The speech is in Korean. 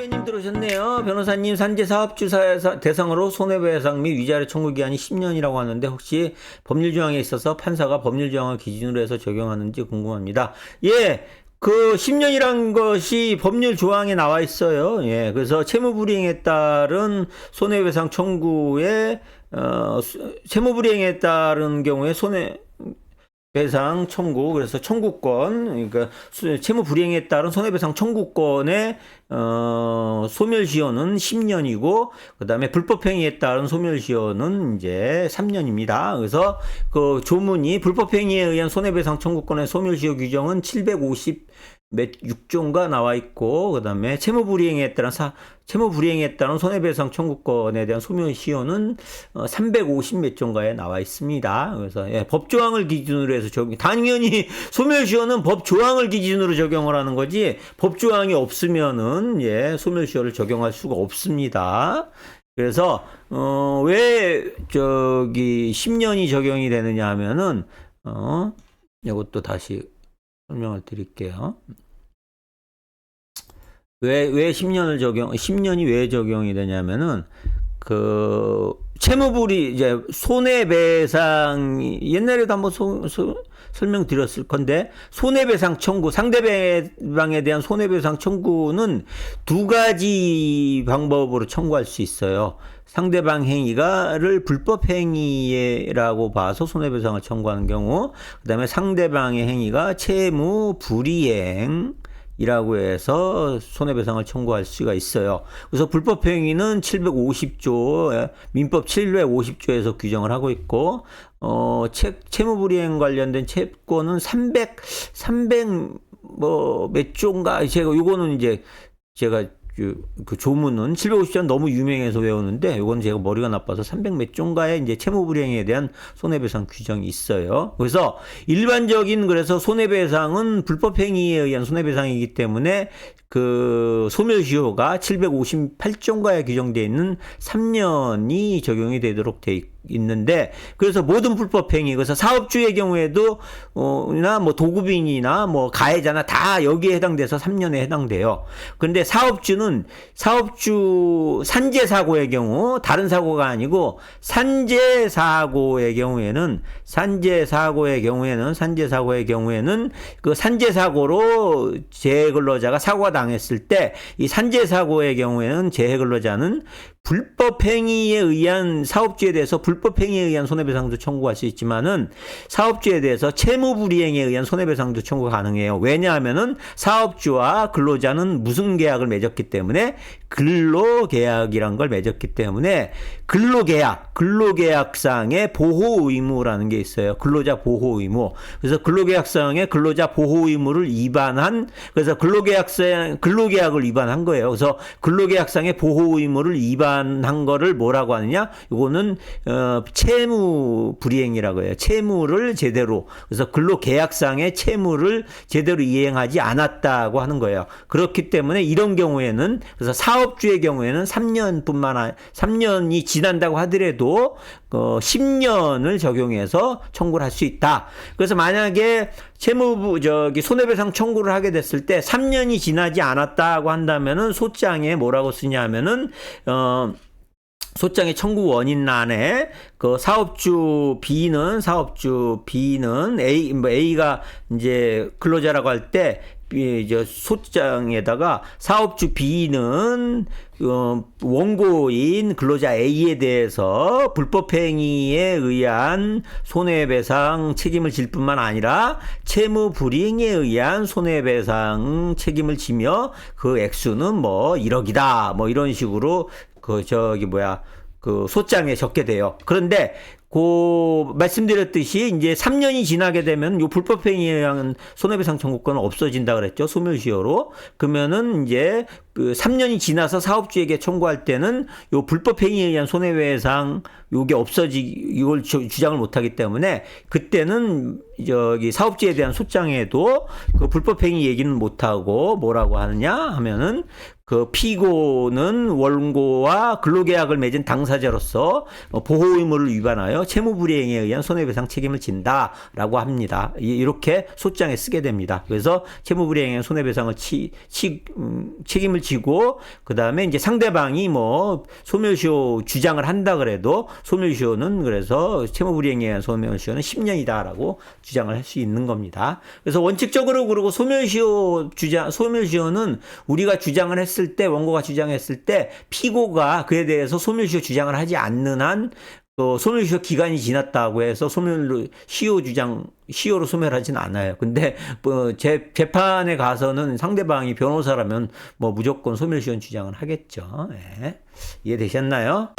선배님 들어오셨네요. 변호사님, 산재사업주 대상으로 손해배상 및 위자료 청구 기한이 10년이라고 하는데 혹시 법률 조항에 있어서 판사가 법률 조항을 기준으로 해서 적용하는지 궁금합니다. 예, 그 10년이란 것이 법률 조항에 나와 있어요. 예, 그래서 채무불이행에 따른 손해배상 청구에 채무불이행에 따른 경우에 배상 청구, 그래서 청구권, 그러니까 채무 불이행에 따른 손해배상 청구권의 소멸시효는 10년이고, 그 다음에 불법행위에 따른 소멸시효는 이제 3년입니다. 그래서 그 조문이 불법행위에 의한 손해배상 청구권의 소멸시효 규정은 756조인가 나와 있고, 그 다음에 채무 불이행에 따른 손해배상 청구권에 대한 소멸시효는 350몇 조인가에 나와 있습니다. 그래서 예, 법조항을 기준으로 해서 당연히 소멸시효는 법조항을 기준으로 적용을 하는 거지 법조항이 없으면은 예, 소멸시효를 적용할 수가 없습니다. 그래서 왜 10년이 적용이 되느냐 하면은 이것도 다시 설명을 드릴게요. 왜 10년이 왜 적용이 되냐면은, 이제 손해배상, 옛날에도 한번 설명드렸을 건데, 손해배상 청구, 상대방에 대한 손해배상 청구는 두 가지 방법으로 청구할 수 있어요. 상대방 행위를 불법 행위라고 봐서 손해배상을 청구하는 경우, 그 다음에 상대방의 행위가 채무 불이행, 이라고 해서 손해배상을 청구할 수가 있어요. 그래서 불법행위는 750조, 민법 750조에서 규정을 하고 있고, 채무불이행 관련된 채권은 300몇 조인가, 요거는 이제 제가 그 조문은 750조는 너무 유명해서 외우는데 요건 제가 머리가 나빠서 300몇 조인가에 이제 채무불이행에 대한 손해배상 규정이 있어요. 그래서 일반적인 그래서 손해배상은 불법행위에 의한 손해배상이기 때문에 그 소멸시효가 758조인가에 규정되어 있는 3년이 적용이 되도록 돼 있는데, 그래서 모든 불법행위, 그래서 사업주의 경우에도 나 뭐 도급인이나 뭐 가해자나 다 여기에 해당돼서 3년에 해당돼요. 그런데 산재사고의 경우, 다른 사고가 아니고 산재사고의 경우에는 그 산재사고로 재해근로자가 사고가 당했을 때 이 산재사고의 경우에는 재해근로자는 불법행위에 의한 사업주에 대해서 불법행위에 의한 손해배상도 청구할 수 있지만은 사업주에 대해서 채무불이행에 의한 손해배상도 청구가 가능해요. 왜냐하면은 사업주와 근로자는 무슨 계약을 맺었기 때문에, 근로계약이란 걸 맺었기 때문에 근로계약상의 보호 의무라는 게 있어요. 근로자 보호 의무. 그래서 근로계약상의 근로자 보호 의무를 위반한, 그래서 근로계약을 위반한 거예요. 그래서 근로계약상의 보호 의무를 위반한 거를 뭐라고 하느냐? 이거는 채무 불이행이라고 해요. 채무를 제대로, 그래서 근로계약상의 채무를 제대로 이행하지 않았다고 하는 거예요. 그렇기 때문에 이런 경우에는, 그래서 사업주의 경우에는 3년이 지난다고 하더라도 10년을 적용해서 청구를 할 수 있다. 그래서 만약에 손해배상 청구를 하게 됐을 때 3년이 지나지 않았다고 한다면은 소장에 뭐라고 쓰냐면은 소장의 청구 원인란에 그 사업주 B는 A가 이제 근로자라고 할 때 소장에다가 사업주 B는 원고인 근로자 A에 대해서 불법행위에 의한 손해배상 책임을 질 뿐만 아니라 채무불이행에 의한 손해배상 책임을 지며 그 액수는 뭐 1억이다 뭐 이런 식으로 그 소장에 적게 돼요. 그런데 말씀드렸듯이 이제 3년이 지나게 되면 요 불법행위에 의한 손해배상 청구권은 없어진다 그랬죠. 소멸시효로. 그러면은 이제 그 3년이 지나서 사업주에게 청구할 때는 요 불법행위에 의한 손해배상 요게 이걸 주장을 못 하기 때문에 그때는 사업주에 대한 소장에도 그 불법행위 얘기는 못 하고 뭐라고 하느냐 하면은 그 피고는 원고와 근로계약을 맺은 당사자로서 보호 의무를 위반하여 채무불이행에 의한 손해배상 책임을 진다라고 합니다. 이렇게 소장에 쓰게 됩니다. 그래서 채무불이행에 의한 손해배상을 책임을 지고 그다음에 이제 상대방이 뭐 소멸시효 주장을 한다 그래도 소멸시효는 그래서 채무불이행에 의한 소멸시효는 10년이다라고 주장을 할 수 있는 겁니다. 그래서 원칙적으로 그리고 소멸시효는 우리가 주장을 했을 때 원고가 주장했을 때 피고가 그에 대해서 소멸시효 주장을 하지 않는 한 또 소멸시효 기간이 지났다고 해서 시효로 소멸하진 않아요. 근데 뭐 재판에 가서는 상대방이 변호사라면 뭐 무조건 소멸시효 주장을 하겠죠. 예. 이해되셨나요?